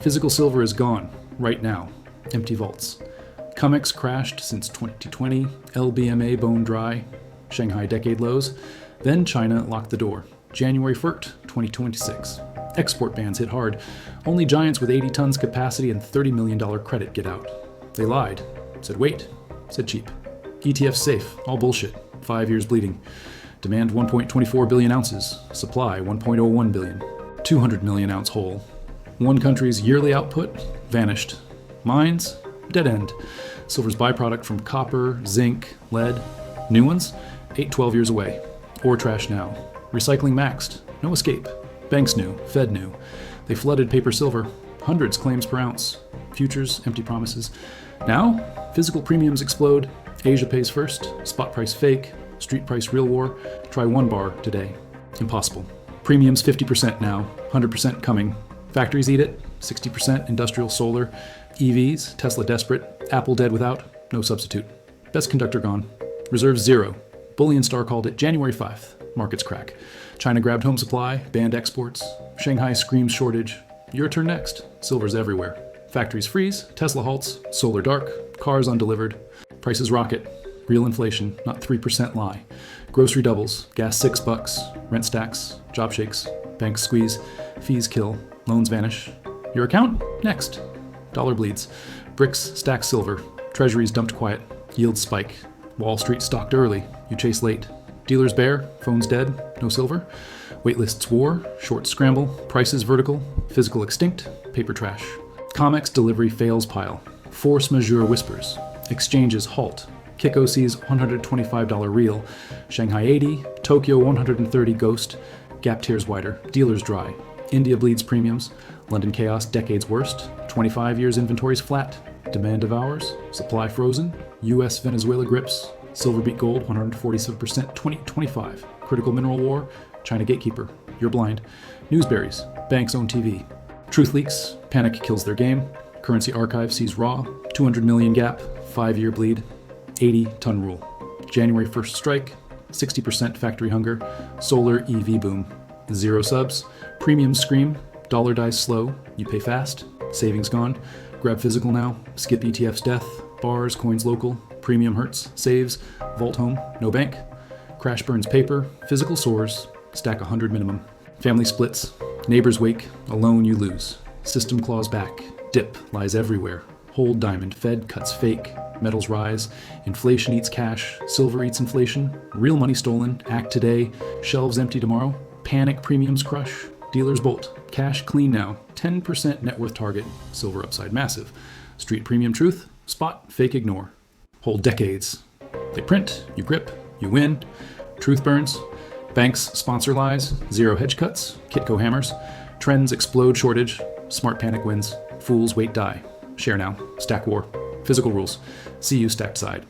Physical silver is gone, right now. Empty vaults. COMEX crashed since 2020, LBMA bone dry, Shanghai decade lows. Then China locked the door. January 1st, 2026. Export bans hit hard. Only giants with 80 tons capacity and $30 million credit get out. They lied. Said wait. Said cheap. ETFs safe. All bullshit. 5 years bleeding. Demand 1.24 billion ounces. Supply 1.01 billion. 200 million ounce hole. One country's yearly output vanished. Mines, dead end. Silver's byproduct from copper, zinc, lead. New ones, 8-12 years away. Ore trash now. Recycling maxed. No escape. Banks knew. Fed knew. They flooded paper silver. Hundreds claims per ounce. Futures, empty promises. Now, physical premiums explode. Asia pays first. Spot price fake. Street price real war. Try 1 bar today. Impossible. Premiums 50% now. 100% coming. Factories eat it. 60% industrial solar. EVs, Tesla desperate. Apple dead without. No substitute. Best conductor gone. Reserves 0. Bullion Star called it January 5th. Markets crack. China grabbed home supply, banned exports. Shanghai screams shortage. Your turn next. Silver's everywhere. Factories freeze, Tesla halts, solar dark, cars undelivered. Prices rocket. Real inflation, not 3% lie. Grocery doubles, gas $6, rent stacks, job shakes, banks squeeze, fees kill, loans vanish. Your account? Next. Dollar bleeds. Bricks stack silver. Treasuries dumped quiet. Yields spike. Wall Street stocked early. You chase late. Dealers bare. Phones dead. No silver. Waitlists war. Short scramble. Prices vertical. Physical extinct. Paper trash. COMEX delivery fails pile. Force majeure whispers. Exchanges halt. Kiko sees $125 real. Shanghai 80. Tokyo 130 ghost. Gap tears wider. Dealers dry. India bleeds premiums. London chaos decades worst. 25 years inventories flat. Demand devours. Supply frozen. US Venezuela grips. Silver beat gold 147% 2025. Critical mineral war. China gatekeeper. You're blind. Newsberries. Banks own TV. Truth leaks. Panic kills their game. Currency archive sees raw. 200 million gap. 5-year bleed. 80-ton rule. January 1st strike. 60% factory hunger. Solar EV boom. 0 subs. Premiums scream. Dollar dies slow. You pay fast. Savings gone. Grab physical now. Skip ETFs death. Bars, coins local. Premium hurts. Saves. Vault home. No bank. Crash burns paper. Physical soars. Stack 100 minimum. Family splits. Neighbors wake. Alone you lose. System claws back. Dip lies everywhere. Hold diamond. Fed cuts fake. Metals rise. Inflation eats cash. Silver eats inflation. Real money stolen. Act today. Shelves empty tomorrow. Panic premiums crush. Dealers bolt. Cash clean now. 10% net worth target. Silver upside massive. Street premium truth. Spot fake ignore. Hold decades. They print. You grip. You win. Truth burns. Banks sponsor lies. 0 hedge cuts. Kitco hammers. Trends explode shortage. Smart panic wins. Fools wait die. Share now. Stack war. Physical rules. See you stacked side.